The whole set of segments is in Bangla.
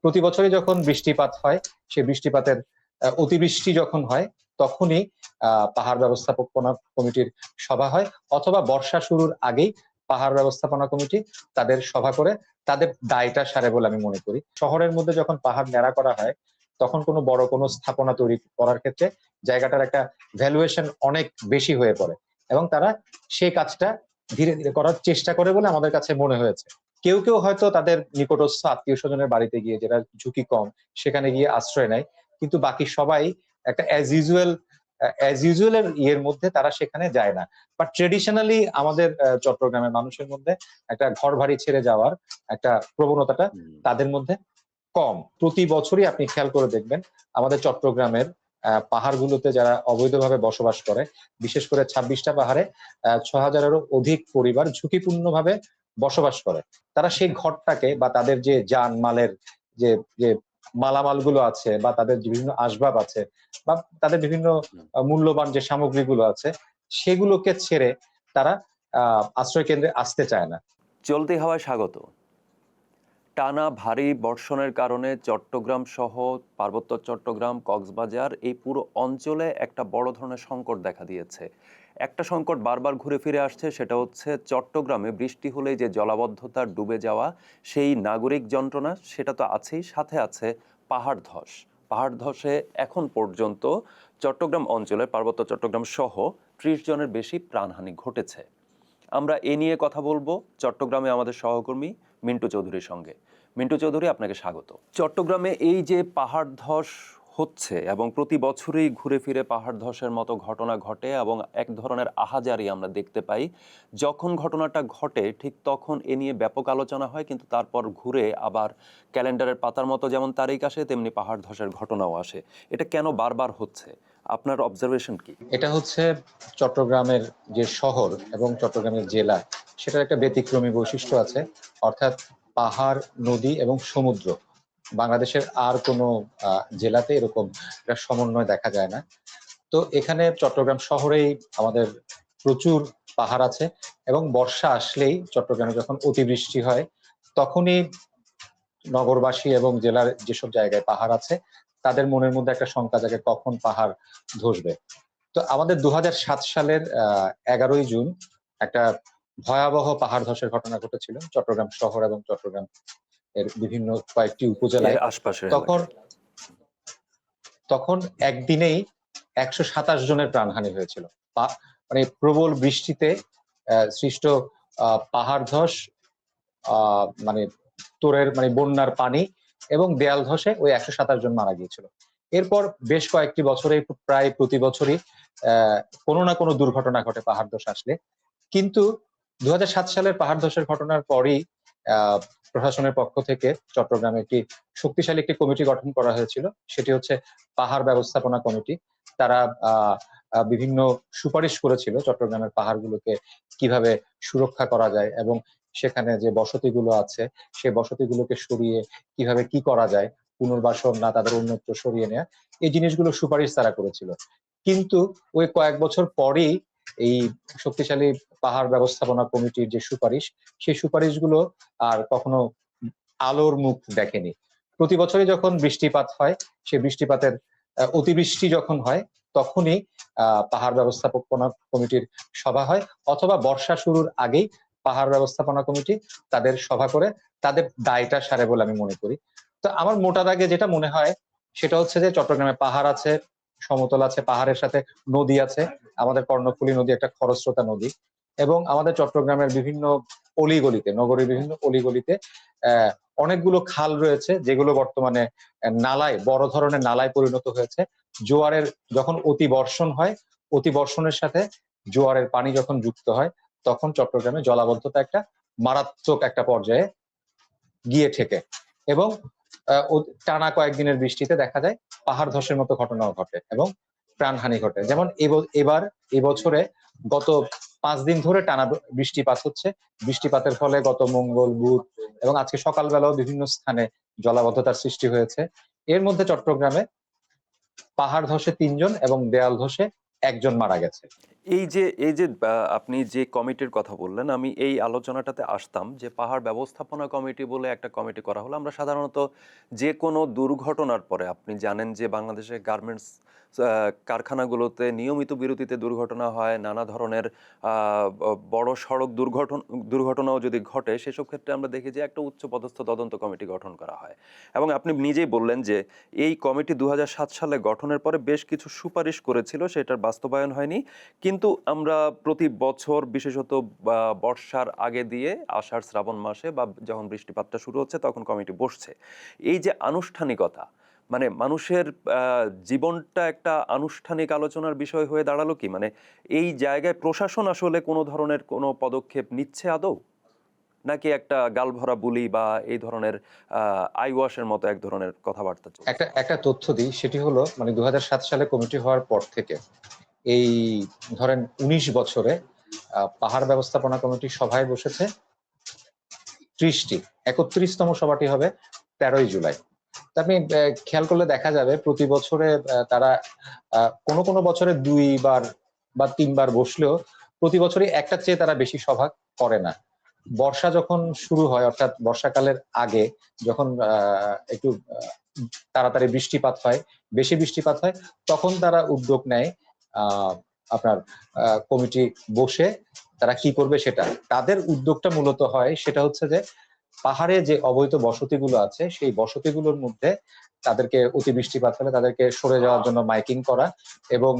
প্রতি বছরই যখন বৃষ্টিপাত হয়, সেই বৃষ্টিপাতের অতিবৃষ্টি যখন হয়, তখনই পাহাড় ব্যবস্থাপনা কমিটির সভা হয়, অথবা বর্ষা শুরুর আগেই পাহাড় ব্যবস্থাপনা কমিটি তাদের সভা করে তাদের দায়টা সারে বলে আমি মনে করি। শহরের মধ্যে যখন পাহাড় ন্যাড়া করা হয়, তখন কোনো বড় কোনো স্থাপনা তৈরি করার ক্ষেত্রে জায়গাটার একটা ভ্যালুয়েশন অনেক বেশি হয়ে পড়ে, এবং তারা সেই কাজটা ধীরে ধীরে করার চেষ্টা করে বলে আমাদের কাছে মনে হয়েছে। কেউ কেউ হয়তো তাদের নিকটস্থ আত্মীয় স্বজনের বাড়িতে গিয়ে, যেটা ঝুঁকি কম, সেখানে গিয়ে আশ্রয় নেয়, কিন্তু বাকি সবাই একটা অ্যাজ ইউজুয়াল এর ইয়ের মধ্যে তারা সেখানে যায় না। বাট ট্রেডিশনালি আমাদের চট্টগ্রামের মানুষের মধ্যে একটা ঘর বাড়ি ছেড়ে যাওয়ার একটা প্রবণতাটা তাদের মধ্যে কম। প্রতি বছরই আপনি খেয়াল করে দেখবেন আমাদের চট্টগ্রামের পাহাড়গুলোতে যারা অবৈধভাবে বসবাস করে, বিশেষ করে ২৬টা পাহাড়ে ৬,০০০-এরও অধিক পরিবার ঝুঁকিপূর্ণভাবে বসবাস করে। তারা সেই ঘরটাকে বা তাদের যে জানমালের যে যে মালামালগুলো আছে, বা তাদের যে বিভিন্ন আসবাব আছে, বা তাদের বিভিন্ন মূল্যবান যে সামগ্রীগুলো আছে, সেগুলোকে ছেড়ে তারা আশ্রয় কেন্দ্রে আসতে চায় না। চলতি হাওয়ায় স্বাগত। টানা ভারী বর্ষণের কারণে চট্টগ্রাম সহ পার্বত্য চট্টগ্রাম, কক্সবাজার এই পুরো অঞ্চলে একটা বড় ধরনের সংকট দেখা দিয়েছে। একটা সংকট বারবার ঘুরে ফিরে আসছে, সেটা হচ্ছে চট্টগ্রামে বৃষ্টি হলেই যে জলাবদ্ধতা, ডুবে যাওয়া, সেই নাগরিক যন্ত্রণা, সেটা তো আছেই, সাথে আছে পাহাড় ধস। পাহাড় ধসে এখন পর্যন্ত চট্টগ্রাম অঞ্চলের, পার্বত্য চট্টগ্রাম সহ ৩০ জনের বেশি প্রাণহানি ঘটেছে। আমরা এ নিয়ে কথা বলবো চট্টগ্রামে আমাদের সহকর্মী মিন্টু চৌধুরীর সঙ্গে। মিন্টু চৌধুরী, আপনাকে স্বাগত। চট্টগ্রামে এই যে পাহাড় ধস হচ্ছে এবং প্রতি বছরই ঘুরে ফিরে পাহাড় ধসের মতো ঘটনা ঘটে এবং এক ধরনের আহাজারি আমরা দেখতে পাই। যখন ঘটনাটা ঘটে ঠিক তখন এ নিয়ে ব্যাপক আলোচনা হয়, কিন্তু তারপর ঘুরে আবার ক্যালেন্ডারের পাতার মতো যেমন তারিখ আসে, তেমনি পাহাড় ধসের ঘটনাও আসে। এটা কেন বারবার হচ্ছে? আপনার অবজারভেশন কি? এটা হচ্ছে চট্টগ্রামের যে শহর এবং চট্টগ্রামের জেলা, সেটার একটা ব্যতিক্রমী বৈশিষ্ট্য আছে। অর্থাৎ পাহাড়, নদী এবং সমুদ্র, বাংলাদেশের আর কোনো জেলাতে এরকম একটা সমন্বয় দেখা যায় না। তো এখানে চট্টগ্রাম শহরেই আমাদের প্রচুর পাহাড় আছে, এবং বর্ষা আসলেই চট্টগ্রামে যখন অতিবৃষ্টি হয়, তখনই নগরবাসী এবং জেলার যেসব জায়গায় পাহাড় আছে, তাদের মনের মধ্যে একটা শঙ্কা জাগে কখন পাহাড় ধসবে। তো আমাদের ২০০৭ সালের ১১ই জুন একটা ভয়াবহ পাহাড় ধসের ঘটনা ঘটেছিল চট্টগ্রাম শহর এবং চট্টগ্রাম এর বিভিন্ন কয়েকটি উপজেলায়। আশপাশের তখন এলাকায় তখন একদিনেই ১২৭ জনের প্রাণহানি হয়েছিল। মানে প্রবল বৃষ্টিতে সৃষ্ট পাহাড় ধস, মানে তোরের মানে বন্যার পানি এবং দেয়াল ধসে ওই ১২৭ জন মারা গিয়েছিল। এরপর বেশ কয়েকটি বছরে প্রায় প্রতি বছরই কোনো না কোনো দুর্ঘটনা ঘটে পাহাড় ধস আসলে। কিন্তু ২০০৭ সালের পাহাড় ধসের ঘটনার পরই প্রশাসনের পক্ষ থেকে চট্টগ্রামে শক্তিশালী একটি কমিটি গঠন করা হয়েছিল। সেটি হচ্ছে পাহাড় ব্যবস্থাপনা কমিটি। তারা বিভিন্ন সুপারিশ করেছিল চট্টগ্রামের পাহাড়গুলোকে কিভাবে সুরক্ষা করা যায়, এবং সেখানে যে বসতিগুলো আছে সেই বসতিগুলোকে সরিয়ে কিভাবে কি করা যায়, পুনর্বাসন না তাদের অন্যত্র সরিয়ে নেয়া, এই জিনিসগুলো সুপারিশ তারা করেছিল। কিন্তু ওই কয়েক বছর পরেই এই শক্তিশালী পাহাড় ব্যবস্থাপনা কমিটির যে সুপারিশ, সেই সুপারিশগুলো আর কখনো আলোর মুখ দেখেনি। প্রতি বছরই যখন বৃষ্টিপাত হয়, সেই বৃষ্টিপাতের অতিবৃষ্টি যখন হয়, তখনই পাহাড় ব্যবস্থাপনা কমিটির সভা হয়, অথবা বর্ষা শুরুর আগেই পাহাড় ব্যবস্থাপনা কমিটি তাদের সভা করে তাদের দায়টা সারে বলে আমি মনে করি। তো আমার মোটা দাগে যেটা মনে হয় সেটা হচ্ছে যে চট্টগ্রামে পাহাড় আছে, সমতল আছে, পাহাড়ের সাথে নদী আছে। আমাদের কর্ণফুলী নদী একটা খরস্রোতা নদী, এবং আমাদের চট্টগ্রামের বিভিন্ন অলিগলিতে, নগরীর বিভিন্ন অলিগলিতে অনেকগুলো খাল রয়েছে, যেগুলো বর্তমানে নালায়, বড় ধরনের নালায় পরিণত হয়েছে। জোয়ারের যখন অতি বর্ষণ হয়, অতি বর্ষণের সাথে জোয়ারের পানি যখন যুক্ত হয়, তখন চট্টগ্রামে জলাবদ্ধতা একটা মারাত্মক একটা পর্যায়ে গিয়ে ঠেকে, এবং টানা কয়েকদিনের বৃষ্টিতে দেখা যায় পাহাড় ধসের মতো ঘটনাও ঘটে এবং প্রাণহানি ঘটে। যেমন এবার এবছরে গত ৫ দিন ধরে টানা বৃষ্টিপাত হচ্ছে। বৃষ্টিপাতের ফলে গত মঙ্গল, বুধ এবং আজকে সকালবেলাও বিভিন্ন স্থানে জলাবদ্ধতার সৃষ্টি হয়েছে। এর মধ্যে চট্টগ্রামে পাহাড় ধসে ৩ জন এবং দেয়াল ধসে একজন মারা গেছে। এই যে আপনি যে কমিটির কথা বললেন, আমি এই আলোচনাটাতে আসতাম যে পাহাড় ব্যবস্থাপনা কমিটি বলে একটা কমিটি করা হলো। আমরা সাধারণত যে কোনো দুর্ঘটনার পরে, আপনি জানেন যে বাংলাদেশের গার্মেন্টস কারখানাগুলোতে নিয়মিত বিরতিতে দুর্ঘটনা হয়, নানা ধরনের বড় সড়ক দুর্ঘটনাও যদি ঘটে, সেসব ক্ষেত্রে আমরা দেখি যে একটা উচ্চপদস্থ তদন্ত কমিটি গঠন করা হয়। এবং আপনি নিজেই বললেন যে এই কমিটি 2007 সালে গঠনের পরে বেশ কিছু সুপারিশ করেছিল, সেটার বাস্তবায়ন হয়নি। কিন্তু আমরা প্রতি বছর, বিশেষত বর্ষার আগে দিয়ে আষাঢ় শ্রাবণ মাসে বা যখন বৃষ্টিপাতটা শুরু হচ্ছে, তখন কমিটি বসছে। এই যে আনুষ্ঠানিকতা, মানে মানুষের জীবনটা একটা আনুষ্ঠানিক আলোচনার বিষয় হয়ে দাঁড়ালো কি? মানে এই জায়গায় প্রশাসন আসলে কোনো ধরনের কোনো পদক্ষেপ নিচ্ছে আদৌ, নাকি একটা গালভরা বুলি বা এই ধরনের আই ওয়াশের মতো এক ধরনের কথাবার্তা চলছে? একটা তথ্য দিই, সেটি হলো মানে 2007 সালে কমিটি হওয়ার পর থেকে এই ধরেন 19 বছরে পাহাড় ব্যবস্থাপনা কমিটি সভায় বসেছে 30টি। 31তম সভাটি হবে 13ই জুলাই। তা আপনি খেয়াল করলে দেখা যাবে প্রতি বছরে তারা কোনো কোনো বছরে 2 বার বা 3 বার বসলেও প্রতি বছরই একটার চেয়ে তারা বেশি সভা করে না। বর্ষা যখন শুরু হয়, অর্থাৎ বর্ষাকালের আগে যখন একটু তাড়াতাড়ি বৃষ্টিপাত হয়, বেশি বৃষ্টিপাত হয়, তখন তারা উদ্যোগ নেয় আপনার কমিটি বসে তারা কি করবে সেটা। তাদের উদ্যোগটা মূলত হয় সেটা হচ্ছে যে পাহাড়ে যে অবৈধ বসতিগুলো আছে সেই বসতিগুলোর মধ্যে তাদেরকে অতি বৃষ্টিপাত হলে তাদেরকে সরে যাওয়ার জন্য মাইকিং করা এবং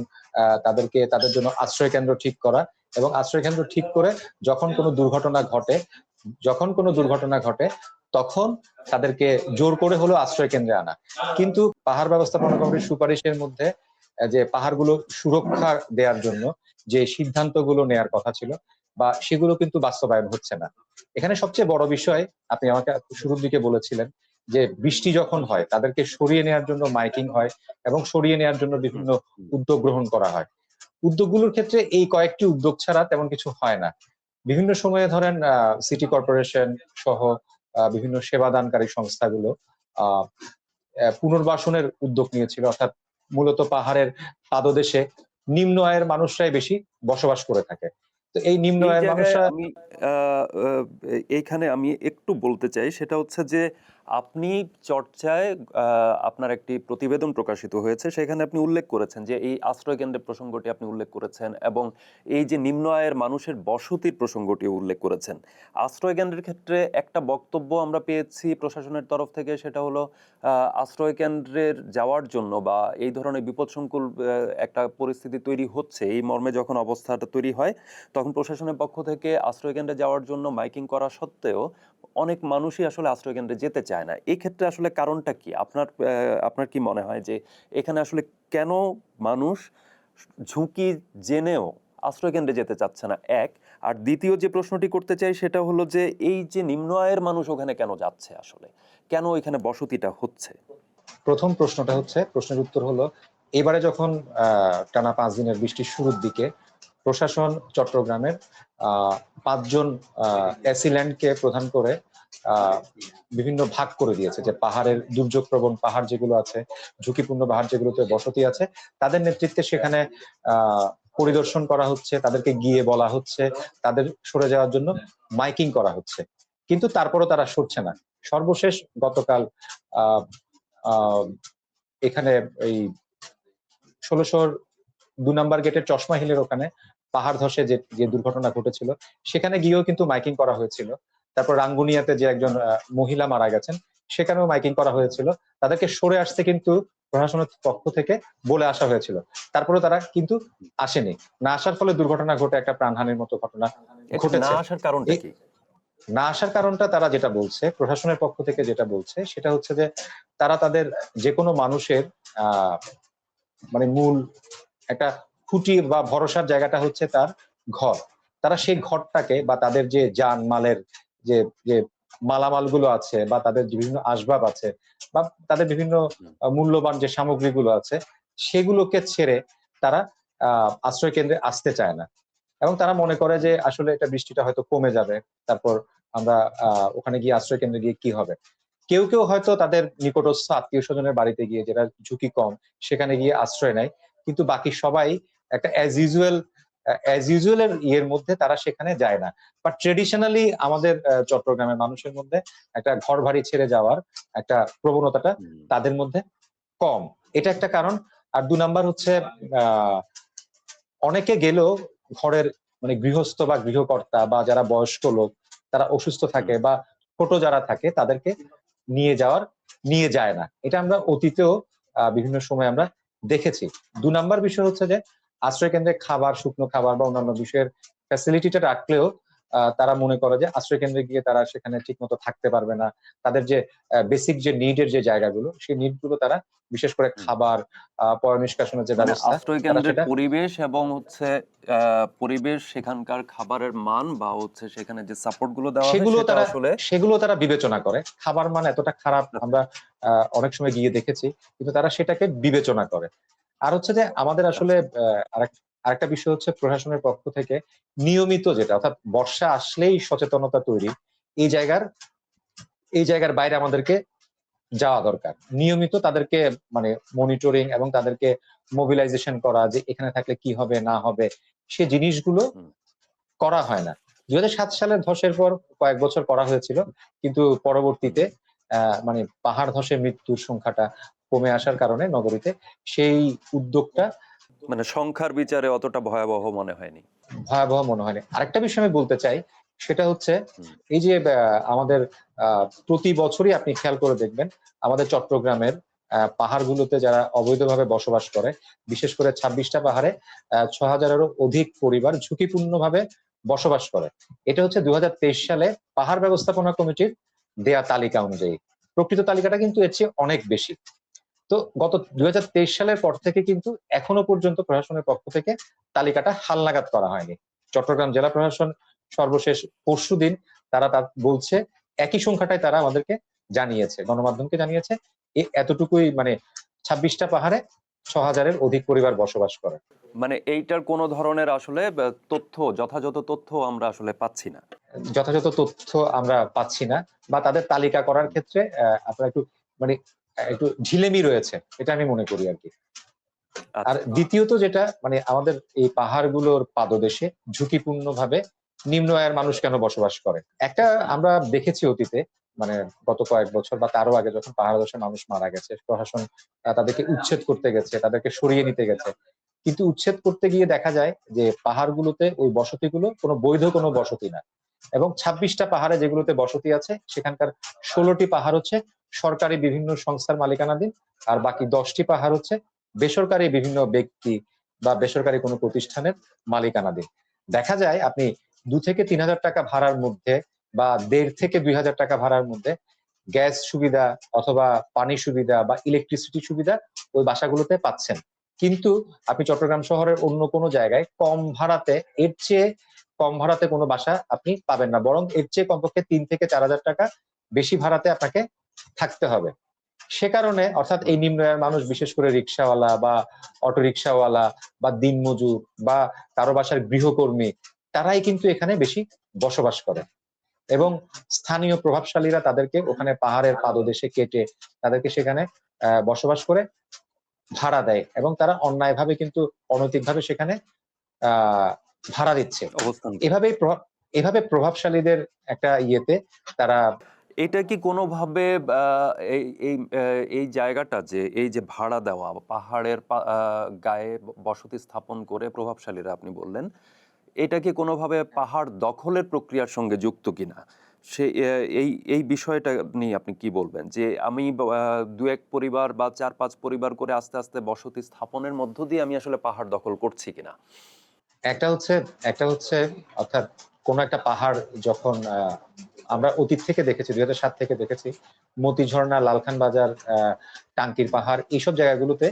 তাদেরকে তাদের জন্য আশ্রয় কেন্দ্র ঠিক করা এবং আশ্রয় কেন্দ্র ঠিক করে যখন কোনো দুর্ঘটনা ঘটে তখন তাদেরকে জোর করে হলেও আশ্রয় কেন্দ্রে আনা। কিন্তু পাহাড় ব্যবস্থাপনা কমিটির সুপারিশের মধ্যে যে পাহাড়গুলো সুরক্ষা দেওয়ার জন্য যে সিদ্ধান্তগুলো নেয়ার কথা ছিল বা সেগুলো কিন্তু বাস্তবায়ন হচ্ছে না। এখানে সবচেয়ে বড় বিষয়, আপনি আমাকে শুরুর দিকে বলেছিলেন যে বৃষ্টি যখন হয় তাদেরকে সরিয়ে নেওয়ার জন্য মাইকিং হয় এবং সরিয়ে নেওয়ার জন্য বিভিন্ন উদ্যোগ গ্রহণ করা হয়। উদ্যোগগুলোর ক্ষেত্রে এই কয়েকটি উদ্যোগ ছাড়া তেমন কিছু হয় না। বিভিন্ন সময়ে ধরেন সিটি কর্পোরেশন সহ বিভিন্ন সেবাদানকারী সংস্থাগুলো আহ পুনর্বাসনের উদ্যোগ নিয়েছিল, অর্থাৎ মূলত পাহাড়ের পাদদেশে নিম্ন আয়ের মানুষরাই বেশি বসবাস করে থাকে। তো এই নিম্ন এই আয়ের জায়গায় মানুষরা আমি আহ, আহ, এইখানে আমি একটু বলতে চাই, সেটা হচ্ছে যে আপনি চর্চায় আপনার একটি প্রতিবেদন প্রকাশিত হয়েছে, সেখানে আপনি উল্লেখ করেছেন যে এই আশ্রয় কেন্দ্রের প্রসঙ্গটি আপনি উল্লেখ করেছেন এবং এই যে নিম্ন আয়ের মানুষের বসতির প্রসঙ্গটি উল্লেখ করেছেন। আশ্রয় কেন্দ্রের ক্ষেত্রে একটা বক্তব্য আমরা পেয়েছি প্রশাসনের তরফ থেকে, সেটা হলো আশ্রয় কেন্দ্রের যাওয়ার জন্য বা এই ধরনের বিপদসংকুল একটা পরিস্থিতি তৈরি হচ্ছে, এই মর্মে যখন অবস্থাটা তৈরি হয়, তখন প্রশাসনের পক্ষ থেকে আশ্রয় কেন্দ্রে যাওয়ার জন্য মাইকিং করা সত্ত্বেও অনেক মানুষই আসলে আশ্রয় কেন্দ্রে যেতে চায় না। এই ক্ষেত্রে আসলে কারণটা কি? আপনার কি মনে হয় যে এখানে আসলে কেন মানুষ ঝুঁকি জেনেও আশ্রয় কেন্দ্রে যেতে চাচ্ছে না, এক? আর দ্বিতীয় যে প্রশ্নটি করতে চাই সেটা হলো যে এই যে নিম্ন আয়ের মানুষ ওখানে কেন যাচ্ছে, আসলে কেন ওইখানে বসতিটা হচ্ছে? প্রথম প্রশ্নের উত্তর হলো এবারে যখন টানা 5 দিনের বৃষ্টির শুরুর দিকে প্রশাসন চট্টগ্রামের 5 জন অ্যাসিল্যান্ডকে প্রধান করে আহ, বিভিন্ন ভাগ করে দিয়েছে, যে পাহাড়ের দুর্যোগ প্রবণ পাহাড় যেগুলো আছে, ঝুঁকিপূর্ণ পাহাড় যেগুলোতে বসতি আছে, তাদের নেতৃত্বে সেখানে পরিদর্শন করা হচ্ছে, তাদেরকে গিয়ে বলা হচ্ছে, তাদের সরে যাওয়ার জন্য মাইকিং করা হচ্ছে। কিন্তু তারপরও তারা সরছে না। সর্বশেষ গতকাল আহ আহ এখানে এই 1600 2 নম্বর গেটের চশমা হিলের ওখানে পাহাড় ধসে যে যে দুর্ঘটনা ঘটেছিল, সেখানে গিয়েও কিন্তু মাইকিং করা হয়েছিল। তারপর রাঙ্গুনিয়াতে যে একজন মহিলা মারা গেছেন, সেখানেও মাইকিং করা হয়েছিল। তাদেরকে সরে আসতে কিন্তু প্রশাসনের পক্ষ থেকে বলে আসা হয়েছিল, তারপরে তারা কিন্তু আসেনি। না আসার ফলে দুর্ঘটনা ঘটে একটা প্রাণহানির মতো ঘটনা এটা না ঘটেছে। আসার কারণটা এই কি? না আসার কারণটা তারা যেটা বলছে, প্রশাসনের পক্ষ থেকে যেটা বলছে সেটা হচ্ছে যে তারা তাদের যে কোনো মানুষের আহ মানে মূল একটা খুঁটি বা ভরসার জায়গাটা হচ্ছে তার ঘর। তারা সেই ঘরটাকে বা তাদের যে যান মালের যে যে মালামাল গুলো আছে বা তাদের যে বিভিন্ন আসবাব আছে বা তাদের বিভিন্ন মূল্যবান যে সামগ্রীগুলো আছে, সেগুলোকে ছেড়ে তারা আশ্রয় কেন্দ্রে আসতে চায় না। এবং তারা মনে করে যে আসলে এটা বৃষ্টিটা হয়তো কমে যাবে, তারপর আমরা ওখানে গিয়ে আশ্রয় কেন্দ্রে গিয়ে কি হবে। কেউ কেউ হয়তো তাদের নিকটস্থ আত্মীয় স্বজনের বাড়িতে গিয়ে, যেটা ঝুঁকি কম, সেখানে গিয়ে আশ্রয় নেয়। কিন্তু বাকি সবাই একটা অ্যাজ ইউজুয়াল এর ইয়ের মধ্যে তারা সেখানে যায় না। বাট ট্রেডিশনালি আমাদের চট্টগ্রামের মানুষের মধ্যে একটা ঘর বাড়ি ছেড়ে যাওয়ার একটা প্রবণতাটা হুম, তাদের মধ্যে কম। এটা একটা কারণ। আর ২ নাম্বার হচ্ছে আহ অনেকে গেলেও ঘরের মানে গৃহস্থ বা গৃহকর্তা বা যারা বয়স্ক লোক তারা অসুস্থ হুম, থাকে বা ছোট যারা থাকে তাদেরকে নিয়ে যায় না। এটা আমরা অতীতেও বিভিন্ন সময় আমরা দেখেছি। ২ নাম্বার বিষয় হচ্ছে যে আশ্রয়কেন্দ্রে খাবার, শুকনো খাবার বা অন্যান্য বিষয়ের ফ্যাসিলিটিটা রাখলেও তারা মনে করে যে আশ্রয়কেন্দ্রে গিয়ে তারা সেখানে ঠিকমতো থাকতে পারবে না। তাদের যে বেসিক যে নিড এর যে জায়গাগুলো, সেই নিড গুলো তারা বিশেষ করে হুম। খাবার, পয় নিষ্কাশনের যে মানে ব্যবস্থা আশ্রয় তারা কেন্দ্রের সেটা পরিবেশ এবং হচ্ছে পরিবেশ, সেখানকার খাবারের মান বা হচ্ছে সেখানে যে সাপোর্ট গুলো দেওয়া হয় সেগুলো সেটা তারা আসলে সেগুলো তারা বিবেচনা করে। খাবার মান এতটা খারাপ আমরা অনেক সময় গিয়ে দেখেছি। কিন্তু তারা সেটাকে বিবেচনা করে। আর হচ্ছে যে আমাদের আসলে আচ্ছা। আরেকটা বিষয় হচ্ছে প্রশাসনের পক্ষ থেকে নিয়মিত যেটা অর্থাৎ বর্ষা আসলেই সচেতনতা তৈরি। এই জায়গার এই জায়গার বাইরে আমাদেরকে যাওয়া দরকার। নিয়মিত তাদেরকে মানে মনিটরিং এবং তাদেরকে মোবিলাইজেশন করা যে এখানে থাকলে কি হবে না হবে সে জিনিসগুলো হুম, করা হয় না। ২০০৭ সালের ধসের পর কয়েক বছর করা হয়েছিল। কিন্তু হুম। পরবর্তীতে মানে পাহাড় ধসে মৃত্যুর সংখ্যাটা কমে আসার কারণে নগরীতে সেই উদ্যোগটা মানে সংখ্যার বিচারে অতটা ভয়াবহ মনে হয়নি। ভয়াবহ মনে হয়নি। আরেকটা বিষয় আমি বলতে চাই, সেটা হচ্ছে হুম, এই যে আমাদের প্রতি বছরই আপনি খেয়াল করে দেখবেন আমাদের চট্টগ্রামের পাহাড়গুলোতে যারা অবৈধভাবে বসবাস করে, বিশেষ করে ২৬ টা পাহাড়ে ৬,০০০ এরও অধিক পরিবার ঝুঁকিপূর্ণভাবে বসবাস করে। এটা হচ্ছে ২০২৩ সালে পাহাড় ব্যবস্থাপনা কমিটির দেয়া তালিকা অনুযায়ী। প্রকৃত তালিকাটা কিন্তু এর চেয়ে অনেক বেশি। তো গত আচ্ছা। ২০২৩ সালের পর থেকে কিন্তু এখনো পর্যন্ত প্রশাসনের পক্ষ থেকে তালিকাটা হালনাগাদ করা হয়নি। চট্টগ্রাম জেলা প্রশাসন সর্বশেষ পরশুদিন তারা বলছে একই সংখ্যাটাই তারা আমাদেরকে জানিয়েছে, গণমাধ্যমকে জানিয়েছে। এতটুকুই মানে ২৬ টা পাহাড়ে ৬,০০০ এর অধিক পরিবার বসবাস করে। মানে এইটার কোনো ধরনের আসলে যথাযথ তথ্য আমরা আসলে পাচ্ছি না। যথাযথ তথ্য আমরা পাচ্ছি না বা তাদের তালিকা করার হুম, ক্ষেত্রে আপনার একটু মানে একটু ঢিলেমি রয়েছে। এটা আমি মনে করি আরকি। আর আচ্ছা। দ্বিতীয়ত যেটা মানে আমাদের এই পাহাড়গুলোর পাদদেশে ঝুঁকিপূর্ণভাবে নিম্ন আয়ের মানুষ কেন বসবাস করে? একটা আমরা দেখেছি অতীতে মানে গত কয়েক বছর বা তারও আগে যখন পাহাড় ধসে মানুষ মারা গেছে, প্রশাসন তাদেরকে উচ্ছেদ করতে গেছে, তাদেরকে সরিয়ে নিতে গেছে। কিন্তু উচ্ছেদ করতে গিয়ে দেখা যায় যে পাহাড়গুলোতে ওই বসতিগুলো বৈধ কোনো বসতি না। এবং ২৬ টা পাহাড়ে যেগুলোতে বসতি আছে সেখানকার ১৬ টি পাহাড় হচ্ছে সরকারি বিভিন্ন সংস্থার মালিকানাধীন। আর বাকি ১০ টি পাহাড় হচ্ছে বেসরকারি বিভিন্ন ব্যক্তি বা বেসরকারি কোনো প্রতিষ্ঠানের মালিকানাধীন। দেখা যায় আপনি ৳২ থেকে ৳৩,০০০ ভাড়ার মধ্যে বা ৳১.৫ থেকে ৳২,০০০ ভাড়ার মধ্যে গ্যাস সুবিধা অথবা পানি সুবিধা বা ইলেকট্রিসিটি সুবিধা ওই বাসাগুলোতে পাচ্ছেন। কিন্তু আপনি চট্টগ্রাম শহরের অন্য কোনো জায়গায় কম ভাড়াতে এর চেয়ে কম ভাড়াতে কোনো বাসা আপনি পাবেন না। বরং এর চেয়ে কমপক্ষে ৳৩ থেকে ৳৪,০০০ বেশি ভাড়াতে আপনাকে থাকতে হবে। সে কারণে অর্থাৎ হুম। এই নিম্ন আয়ের মানুষ বিশেষ করে রিক্শাওয়ালা বা অটোরিক্শাওয়ালা বা দিনমজুর বা কারো বাসার গৃহকর্মী তারাই কিন্তু এখানে বেশি বসবাস করে। এবং স্থানীয় প্রভাবশালীরা তাদেরকে ওখানে পাহাড়ের পাদদেশে কেটে তাদেরকে সেখানে বসবাস করে ভাড়া দেয় এবং তারা অন্যায়ভাবে কিন্তু অনৈতিকভাবে সেখানে আ ভাড়া দিচ্ছে। অবস্থান করে। এভাবেই প্রভাব এভাবে প্রভাবশালীদের একটা ইয়েতে তারা এটা কি কোনোভাবে আ এই এই অ্যা এই জায়গাটা যে এই যে ভাড়া দেওয়া বা পাহাড়ের গায়ে বসতি স্থাপন করে প্রভাবশালীরা আপনি বললেন, এটা কি কোনোভাবে পাহাড় দখলের প্রক্রিয়ার সঙ্গে যুক্ত কিনা? সে এই বিষয়টা নিয়ে আপনি কি বলবেন? যে আমি ২-১ পরিবার বা ৪-৫ পরিবার করে আস্তে, আস্তে বসতি স্থাপনের মধ্য দিয়ে আমি আসলে পাহাড় দখল করছি কিনা? একটা হচ্ছে একটা হচ্ছে অর্থাৎ কোন একটা পাহাড় যখন আমরা অতীত থেকে দেখেছি ২০০৭ থেকে দেখেছি মতিঝর্ণা, লালখান বাজার, টাঙ্কির পাহাড় এইসব জায়গাগুলোতে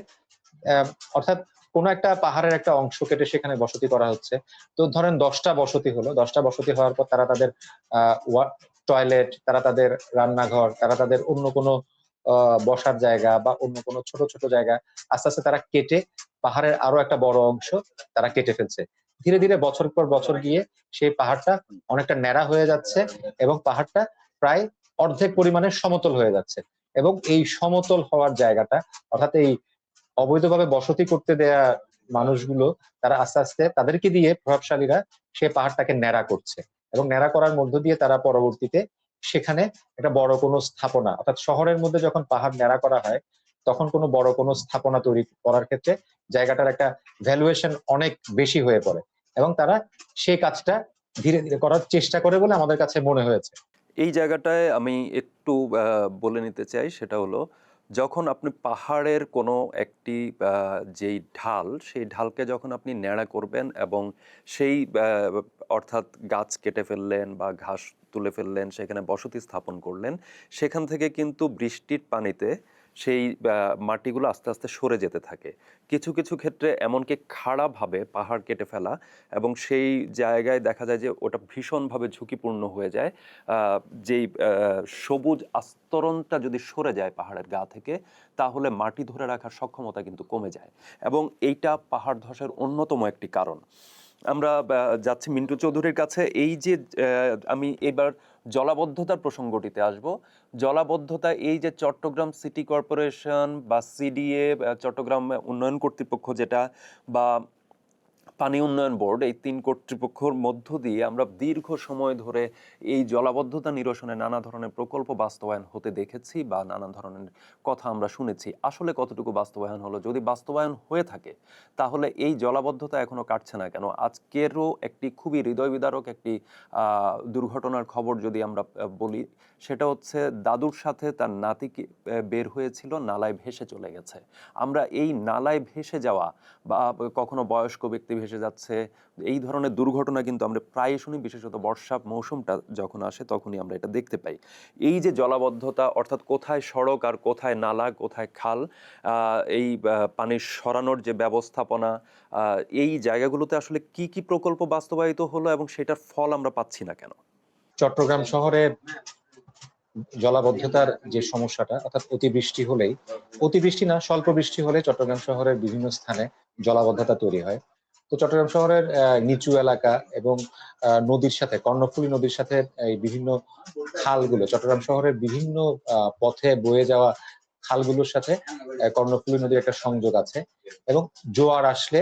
অ্যা অর্থাৎ কোন একটা পাহাড়ের একটা অংশ কেটে সেখানে বসতি করা হচ্ছে। তো ধরেন ১০ টা বসতি হলো। ১০ টা বসতি হওয়ার পর তারা তাদের আ ওয়া টয়লেট, তারা তাদের রান্নাঘর, তারা তাদের অন্য কোনো আ বসার জায়গা বা অন্য কোনো ছোট, ছোট জায়গা আস্তে, আস্তে তারা কেটে পাহাড়ের আরো একটা বড় অংশ তারা কেটে ফেলছে। ধীরে, ধীরে বছর পর বছর গিয়ে সেই পাহাড়টা অনেকটা ন্যাড়া হয়ে যাচ্ছে এবং পাহাড়টা প্রায় অর্ধেক পরিমাণে সমতল হয়ে যাচ্ছে। এবং এই সমতল হওয়ার জায়গাটা অর্থাৎ এই অবৈধভাবে বসতি করতে দেয়া মানুষগুলো তারা আস্তে আস্তে তাদেরকে দিয়ে প্রভাবশালীরা সে পাহাড়টাকে ন্যাড়া করছে, এবং ন্যাড়া করার মধ্য দিয়ে তারা পরবর্তীতে সেখানে একটা বড় কোনো স্থাপনা, অর্থাৎ শহরের মধ্যে যখন পাহাড় ন্যাড়া করা হয় তখন কোনো বড় কোনো স্থাপনা তৈরি করার ক্ষেত্রে জায়গাটার একটা ভ্যালুয়েশন অনেক বেশি হয়ে পড়ে, এবং তারা সেই কাজটা ধীরে ধীরে করার চেষ্টা করে বলে আমাদের কাছে মনে হয়েছে। এই জায়গাটায় আমি একটু বলে নিতে চাই, সেটা হলো যখন আপনি পাহাড়ের কোনো একটি যেই ঢাল, সেই ঢালকে যখন আপনি ন্যাড়া করবেন এবং সেই অর্থাৎ গাছ কেটে ফেললেন বা ঘাস তুলে ফেললেন, সেখানে বসতি স্থাপন করলেন, সেখান থেকে কিন্তু বৃষ্টির পানিতে সেই মাটিগুলো আস্তে আস্তে সরে যেতে থাকে। কিছু কিছু ক্ষেত্রে এমনকি খাড়াভাবে পাহাড় কেটে ফেলা, এবং সেই জায়গায় দেখা যায় যে ওটা ভীষণভাবে ঝুঁকিপূর্ণ হয়ে যায়। যেই সবুজ আস্তরণটা যদি সরে যায় পাহাড়ের গা থেকে, তাহলে মাটি ধরে রাখার সক্ষমতা কিন্তু কমে যায়, এবং এইটা পাহাড় ধসের অন্যতম একটি কারণ। আমরা যাচ্ছি মিন্টু চৌধুরীর কাছে। এই যে আমি এবার জলাবদ্ধতার প্রসঙ্গটিতে আসব। জলাবদ্ধতা, এই যে চট্টগ্রাম সিটি কর্পোরেশন বা সিডিএ, চট্টগ্রাম উন্নয়ন কর্তৃপক্ষ যেটা, বা পানি উন্নয়ন বোর্ড, এই ৩ কর্তৃপক্ষের মধ্য দিয়ে আমরা দীর্ঘ সময় ধরে এই জলাবদ্ধতা নিরসনে নানা ধরনের প্রকল্প বাস্তবায়ন হতে দেখেছি, বা নানা ধরনের কথা আমরা শুনেছি। আসলে কতটুকু বাস্তবায়ন হলো, যদি বাস্তবায়ন হয়ে থাকে তাহলে এই জলাবদ্ধতা এখনো কাটছে না কেন? আজকেরও একটি খুবই হৃদয় বিদারক একটি দুর্ঘটনার খবর যদি আমরা বলি, সেটা হচ্ছে দাদুর সাথে তার নাতিকে বের হয়েছিল, নালায় ভেসে চলে গেছে। আমরা এই নালায় ভেসে যাওয়া বা কখনো বয়স্ক ব্যক্তি ভেসে যাচ্ছে, এই ধরনের দুর্ঘটনা কিন্তু আমরা প্রায় শুনি, বিশেষত বর্ষা মৌসুমটা যখন আসে তখনই আমরা এটা দেখতে পাই। এই যে জলাবদ্ধতা, অর্থাৎ কোথায় সড়ক আর কোথায় নালা, কোথায় খাল, এই পানির সরানোর যে ব্যবস্থাপনা, এই জায়গাগুলোতে আসলে কি কি প্রকল্প বাস্তবায়িত হলো এবং সেটার ফল আমরা পাচ্ছি না কেন? চট্টগ্রাম শহরে জলাবদ্ধতার যে সমস্যাটা, অর্থাৎ অতিবৃষ্টি না, স্বল্প বৃষ্টি হলে চট্টগ্রাম শহরের বিভিন্ন স্থানে জলাবদ্ধতা তৈরি হয়। তো চট্টগ্রাম শহরের নিচু এলাকা এবং নদীর সাথে, কর্ণফুলী নদীর সাথে এই বিভিন্ন খালগুলো, চট্টগ্রাম শহরের বিভিন্ন পথে বয়ে যাওয়া খালগুলোর সাথে কর্ণফুলী নদীর একটা সংযোগ আছে, এবং জোয়ার আসলে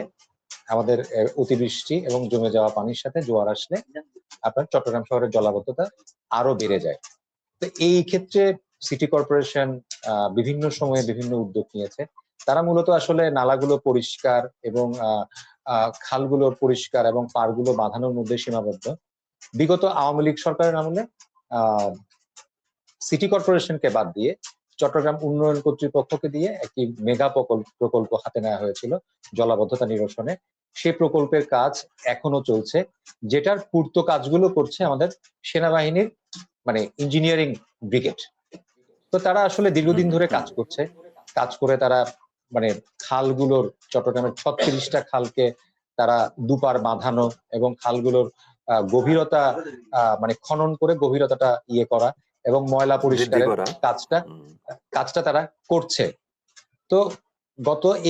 আমাদের অতিবৃষ্টি এবং জমে যাওয়া পানির সাথে জোয়ার আসলে আপনার চট্টগ্রাম শহরের জলাবদ্ধতা আরো বেড়ে যায়। তো এই ক্ষেত্রে সিটি কর্পোরেশন বিভিন্ন সময়ে বিভিন্ন উদ্যোগ নিয়েছে। তারা মূলত আসলে নালাগুলো পরিষ্কার এবং খালগুলো পরিষ্কার এবং পাড়গুলো বাঁধানোর মধ্যে সীমাবদ্ধ। বিগত আওয়ামী লীগ সরকারের আমলে সিটি কর্পোরেশনকে বাদ দিয়ে চট্টগ্রাম উন্নয়ন কর্তৃপক্ষকে দিয়ে একটি মেগা প্রকল্প হাতে নেওয়া হয়েছিল জলাবদ্ধতা নিরসনে। সেই প্রকল্পের কাজ এখনো চলছে, যেটার পূর্ত কাজগুলো করছে আমাদের সেনাবাহিনীর মানে ইঞ্জিনিয়ারিং ব্রিগেড। তো তারা আসলে দীর্ঘদিন ধরে কাজ করছে, কাজ করে তারা মানে খালগুলোর, চট্টগ্রামের 36টা খালকে তারা দুপার বাঁধানো এবং খালগুলোর গভীরতা মানে খনন করে গভীরতাটা ইয়ে করা এবং ময়লা বৃদ্ধি পরিষ্কারের করা। কাজটা তারা করছে। তো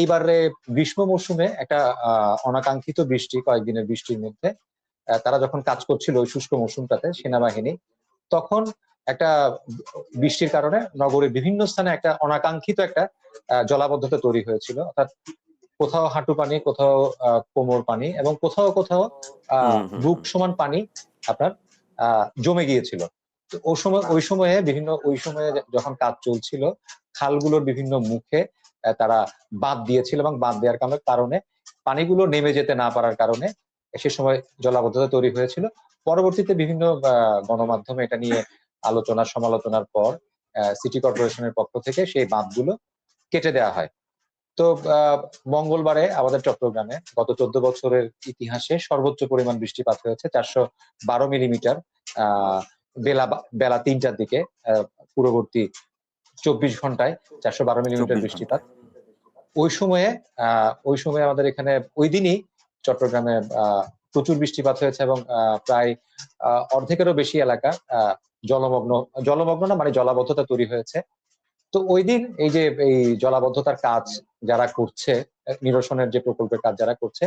এইবারে গ্রীষ্ম মৌসুমে একটা অনাকাঙ্ক্ষিত বৃষ্টি, কয়েকদিনের বৃষ্টির মধ্যে তারা যখন কাজ করছিল ওই শুষ্ক মৌসুমটাতে সেনাবাহিনী, তখন একটা বৃষ্টির কারণে নগরের বিভিন্ন স্থানে একটা অনাকাঙ্ক্ষিত একটা জলাবদ্ধতা তৈরি হয়েছিল, অর্থাৎ কোথাও হাঁটু পানি, কোথাও কোমর পানি এবং কোথাও কোথাও বুক সমান পানি আপনার জমে গিয়েছিল। তো ওই সময়ে যখন কাজ চলছিল, খালগুলোর বিভিন্ন মুখে তারা বাঁধ দিয়েছিল, এবং বাঁধ দেওয়ার কারণে পানিগুলো নেমে যেতে না পারার কারণে সে সময় জলাবদ্ধতা তৈরি হয়েছিল। পরবর্তীতে বিভিন্ন গণমাধ্যমে এটা নিয়ে আলোচনা সমালোচনার পর সিটি কর্পোরেশনের পক্ষ থেকে সেই বাঁধগুলো কেটে দেওয়া হয়। তো মঙ্গলবারে আমাদের চট্টগ্রামে গত 14 বছরের ইতিহাসে সর্বোচ্চ পরিমাণ বৃষ্টিপাত হয়েছে 412 মিলিমিটার বেলা 3টার দিকে। পূর্ববর্তী 24 ঘন্টায় 412 মিলিমিটার বৃষ্টিপাত। ওই সময়ে আমাদের এখানে ওই দিনই চট্টগ্রামে প্রচুর বৃষ্টিপাত হয়েছে, এবং প্রায় অর্ধেকেরও বেশি এলাকা জলমগ্ন না মানে জলাবদ্ধতা তৈরি হয়েছে। তো ওই দিন এই জলাবদ্ধতার কাজ যারা করছে, নিরসনের যে প্রকল্পের কাজ যারা করছে,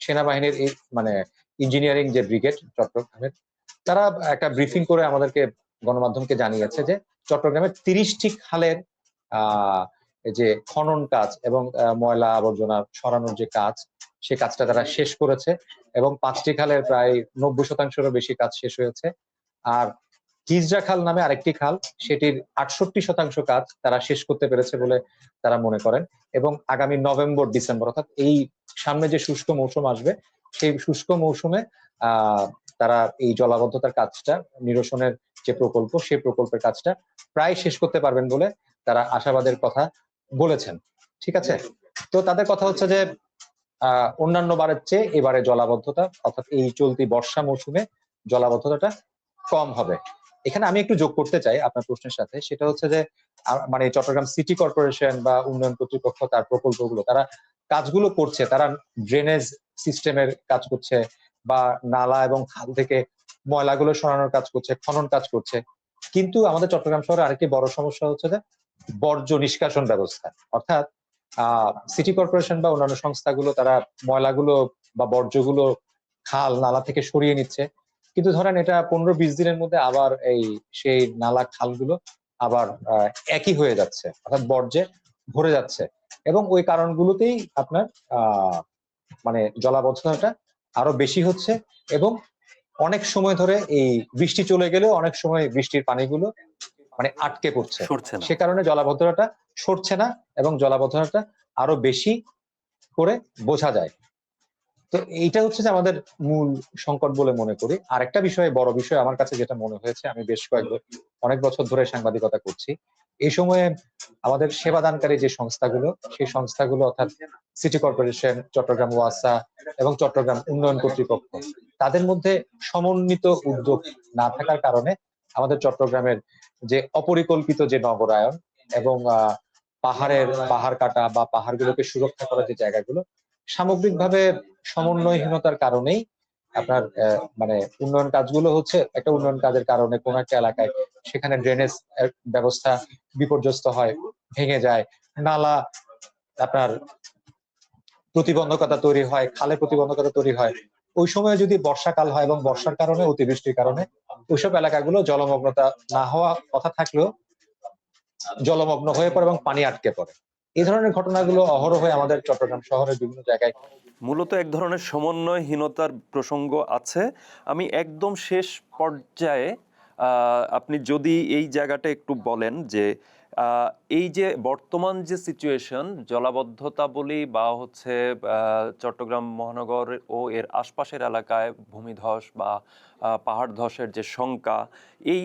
সেনাবাহিনীর এই মানে ইঞ্জিনিয়ারিং যে ব্রিগেড চট্টগ্রামের, তারা একটা ব্রিফিং করে আমাদেরকে, গণমাধ্যমকে জানিয়েছে যে চট্টগ্রামের 30টি খালের এই যে খনন কাজ এবং ময়লা আবর্জনা সরানোর যে কাজ, সে কাজটা তারা শেষ করেছে এবং 5টি খালের প্রায় 90% বেশি কাজ শেষ হয়েছে। আর হিজড়া খাল নামে আরেকটি খাল, সেটির 68% কাজ তারা শেষ করতে পেরেছে বলে তারা মনে করেন এবং আগামী নভেম্বর ডিসেম্বর অর্থাৎ এই সামনে যে শুষ্ক মৌসুম আসবে সেই শুষ্ক মৌসুমে তারা এই জলাবদ্ধতার কাজটা নিরসনের যে প্রকল্প সেই প্রকল্পের কাজটা প্রায় শেষ করতে পারবেন বলে তারা আশাবাদের কথা বলেছেন। ঠিক আছে, তো তাদের কথা হচ্ছে যে অন্যান্য বারের চেয়ে এবারে জলাবদ্ধতা অর্থাৎ এই চলতি বর্ষা মৌসুমে জলাবদ্ধতাটা কম হবে। এখানে আমি একটু যোগ করতে চাই আপনার প্রশ্নের সাথে, সেটা হচ্ছে যে মানে চট্টগ্রাম সিটি কর্পোরেশন বা উন্নয়ন কর্তৃপক্ষ তার প্রকল্পগুলো তারা কাজগুলো করছে, তারা ড্রেনেজ সিস্টেমের কাজ করছে বা নালা এবং খাল থেকে ময়লাগুলো সরানোর কাজ করছে, খনন কাজ করছে। কিন্তু আমাদের চট্টগ্রাম শহরে আরেকটি বড় সমস্যা হচ্ছে যে বর্জ্য নিষ্কাশন ব্যবস্থা। অর্থাৎ সিটি কর্পোরেশন বা অন্যান্য সংস্থাগুলো তারা ময়লাগুলো বা বর্জ্যগুলো খাল নালা থেকে সরিয়ে নিচ্ছে, কিন্তু ধরেন এটা 15-20 দিনের মধ্যে আবার সেই নালা খালগুলো আবার একই হয়ে যাচ্ছে, অর্থাৎ বর্জ্যে ভরে যাচ্ছে এবং ওই কারণগুলোতেই আপনার মানে জলাবদ্ধতাটা আরো বেশি হচ্ছে এবং অনেক সময় ধরে এই বৃষ্টি চলে গেলেও অনেক সময় বৃষ্টির পানিগুলো মানে আটকে পড়ছে। সরছে না। সে কারণে জলাবদ্ধতাটা সরছে না এবং জলাবদ্ধতাটা আরো বেশি করে বোঝা যায়। তো এইটা হচ্ছে যে আমাদের মূল সংকট বলে মনে করি। আরেকটা বিষয়, বড় বিষয় আমার কাছে যেটা মনে হয়েছে, আমি বেশ অনেক বছর ধরে সাংবাদিকতা করছি। এই সময়ে আমাদের সেবাদানকারী যে সংস্থাগুলো, সেই সংস্থাগুলো অর্থাৎ সিটি কর্পোরেশন, চট্টগ্রাম ওয়াসা এবং চট্টগ্রাম উন্নয়ন কর্তৃপক্ষ, তাদের মধ্যে সমন্বিত উদ্যোগ না থাকার কারণে আমাদের চট্টগ্রামের যে অপরিকল্পিত যে নগরায়ন এবং পাহাড় কাটা বা পাহাড়গুলোকে সুরক্ষা করার যে জায়গাগুলো, সামগ্রিকভাবে সমন্বয়হীনতার কারণেই আপনার মানে উন্নয়ন কাজগুলো হচ্ছে একটা উন্নয়ন কাজের কারণে কোন একটা এলাকায় সেখানে ড্রেনেজ ব্যবস্থা বিপর্যস্ত হয়, ভেঙে যায়, নালা আপনার প্রতিবন্ধকতা তৈরি হয়, খালে প্রতিবন্ধকতা তৈরি হয়। ওই সময় যদি বর্ষাকাল হয় এবং বর্ষার কারণে অতিবৃষ্টির কারণে ওইসব এলাকাগুলো জলমগ্নতা না হওয়া কথা থাকলেও জলমগ্ন হয়ে পড়ে এবং পানি আটকে পড়ে। এই ধরনের ঘটনাগুলো অহরহ আমাদের চট্টগ্রাম শহরের বিভিন্ন জায়গায়। মূলত এক ধরনের সমন্বয়হীনতার প্রসঙ্গ আছে। আমি একদম শেষ পর্যায়ে আপনি যদি এই জায়গাটা একটু বলেন যে এই যে বর্তমান যে সিচুয়েশন, জলাবদ্ধতা বলি বা হচ্ছে চট্টগ্রাম মহানগর ও এর আশপাশের এলাকায় ভূমিধস বা পাহাড় ধসের যে শঙ্কা, এই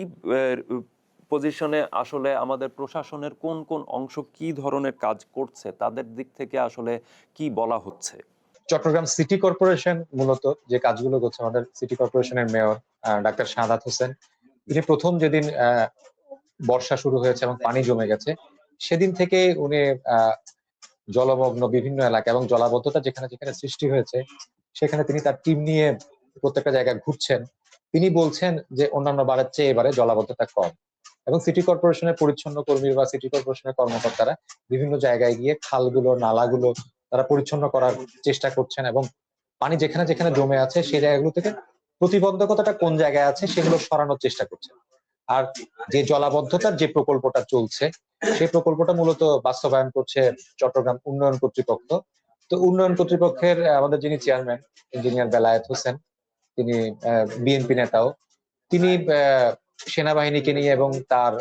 পজিশনে আসলে আমাদের প্রশাসনের কোন কোন অংশ কি ধরনের কাজ করছে, তাদের দিক থেকে আসলে কি বলা হচ্ছে? চট্টগ্রাম সিটি কর্পোরেশন মূলত যে কাজগুলো করছে, আমাদের সিটি কর্পোরেশনের মেয়র ডাক্তার শাহাদাত হোসেন, তিনি প্রথম যেদিন বর্ষা শুরু হয়েছে এবং পানি জমে গেছে, সেদিন থেকে উনি জলমগ্ন বিভিন্ন এলাকা এবং জলাবদ্ধতা যেখানে যেখানে সৃষ্টি হয়েছে সেখানে তিনি তার টিম নিয়ে প্রত্যেকটা জায়গায় ঘুরছেন। তিনি বলছেন যে অন্যান্য বারের চেয়ে এবারে জলাবদ্ধতা কম এবং সিটি কর্পোরেশনের পরিচ্ছন্ন কর্মী বা সিটি কর্পোরেশনের কর্মকর্তারা বিভিন্ন জায়গায় গিয়ে খালগুলো নালাগুলো তারা পরিচ্ছন্ন করার চেষ্টা করছেন এবং পানি যেখানে যেখানে জমে আছে সেই জায়গাগুলো থেকে প্রতিবন্ধকতাটা কোন জায়গায় আছে সেগুলো সরানোর চেষ্টা করছেন। আর যে জলাবদ্ধতার যে প্রকল্পটা চলছে সেই প্রকল্পটা মূলত বাস্তবায়ন করছে চট্টগ্রাম উন্নয়ন কর্তৃপক্ষ। তো উন্নয়ন কর্তৃপক্ষের আমাদের যিনি চেয়ারম্যান ইঞ্জিনিয়ার বেলায়েত হোসেন, তিনি বিএনপি নেতাও, তিনি সেনাবাহিনীকে নিয়ে এবং তার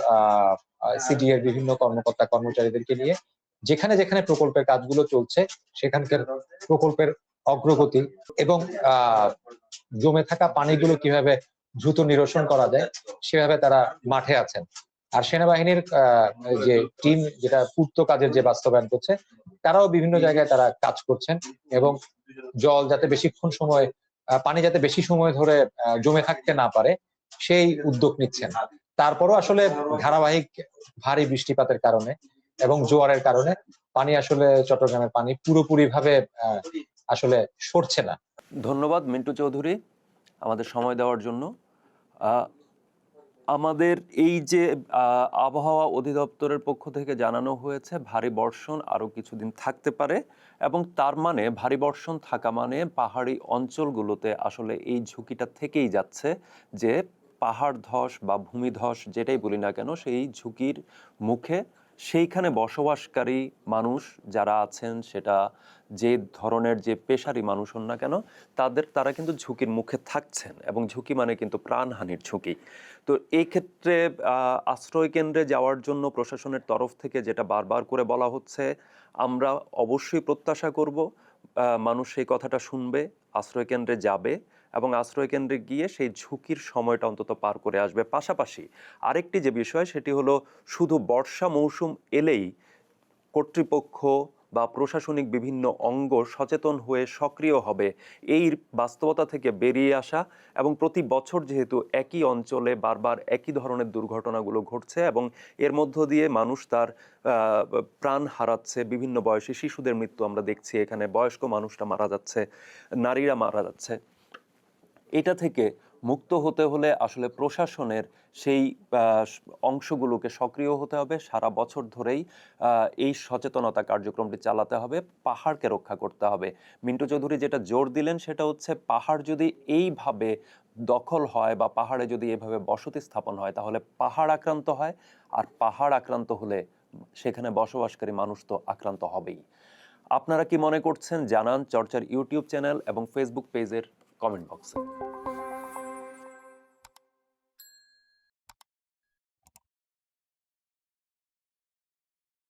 সিডি এর বিভিন্ন কর্মকর্তা কর্মচারীদেরকে নিয়ে যেখানে যেখানে প্রকল্পের কাজগুলো চলছে সেখানকার প্রকল্পের অগ্রগতি এবং জমে থাকা পানিগুলো কিভাবে দ্রুত নিরসন করা যায় সেভাবে তারা মাঠে আছেন। আর সেনাবাহিনীর যে টিম যেটা পূর্ত কাজের যে বাস্তবায়ন করছে, তারাও বিভিন্ন জায়গায় তারা কাজ করছেন এবং জল যাতে বেশিক্ষণ সময় পানি যাতে বেশি সময় ধরে জমে থাকতে না পারে সেই উদ্যোগ নিচ্ছেন। তারপরও আসলে ধারাবাহিক ভারী বৃষ্টিপাতের কারণে এবং জোয়ারের কারণে পানি আসলে চট্টগ্রামের পানি পুরোপুরি ভাবে আসলে সরছে না। ধন্যবাদ মিন্টু চৌধুরী আমাদের সময় দেওয়ার জন্য। আমাদের এই যে আবহাওয়া অধিদপ্তরের পক্ষ থেকে জানানো হয়েছে ভারী বর্ষণ আরও কিছুদিন থাকতে পারে এবং তার মানে ভারী বর্ষণ থাকা মানে পাহাড়ি অঞ্চলগুলোতে আসলে এই ঝুঁকিটা থেকেই যাচ্ছে যে পাহাড় ধস বা ভূমিধস যেটাই বলি না কেন সেই ঝুঁকির মুখে সেইখানে বসবাসকারী মানুষ যারা আছেন, সেটা যে ধরনের যে পেশারই মানুষ হন না কেন, তারা কিন্তু ঝুঁকির মুখে থাকছেন, এবং ঝুঁকি মানে কিন্তু প্রাণহানির ঝুঁকি। তো এই ক্ষেত্রে আশ্রয় কেন্দ্রে যাওয়ার জন্য প্রশাসনের তরফ থেকে যেটা বারবার করে বলা হচ্ছে, আমরা অবশ্যই প্রত্যাশা করব মানুষ সেই কথাটা শুনবে, আশ্রয় কেন্দ্রে যাবে, এবং আশ্রয় কেন্দ্রে গিয়ে সেই ঝুঁকির সময়টা অন্তত পার করে আসবে। পাশাপাশি আরেকটি যে বিষয়, সেটি হলো শুধু বর্ষা মৌসুম এলেই কর্তৃপক্ষ বা প্রশাসনিক বিভিন্ন অঙ্গ সচেতন হয়ে সক্রিয় হবে, এই বাস্তবতা থেকে বেরিয়ে আসা। এবং প্রতি বছর যেহেতু একই অঞ্চলে বারবার একই ধরনের দুর্ঘটনাগুলো ঘটছে, এবং এর মধ্য দিয়ে মানুষ তার প্রাণ হারাচ্ছে, বিভিন্ন বয়সী শিশুদের মৃত্যু আমরা দেখছি, এখানে বয়স্ক মানুষরা মারা যাচ্ছে, নারীরা মারা যাচ্ছে। এটা থেকে মুক্ত হতে হলে আসলে প্রশাসনের সেই অংশগুলোকে সক্রিয় হতে হবে, সারা বছর ধরেই এই সচেতনতা কার্যক্রমটি চালাতে হবে, পাহাড়কে রক্ষা করতে হবে। মিন্টু চৌধুরী যেটা জোর দিলেন সেটা হচ্ছে, পাহাড় যদি এইভাবে দখল হয় বা পাহাড়ে যদি এভাবে বসতি স্থাপন হয়, তাহলে পাহাড় আক্রান্ত হয়, আর পাহাড় আক্রান্ত হলে সেখানে বসবাসকারী মানুষ তো আক্রান্ত হবেই। আপনারা কি মনে করছেন জানান চর্চার ইউটিউব চ্যানেল এবং ফেসবুক পেজের কমেন্ট বক্সে।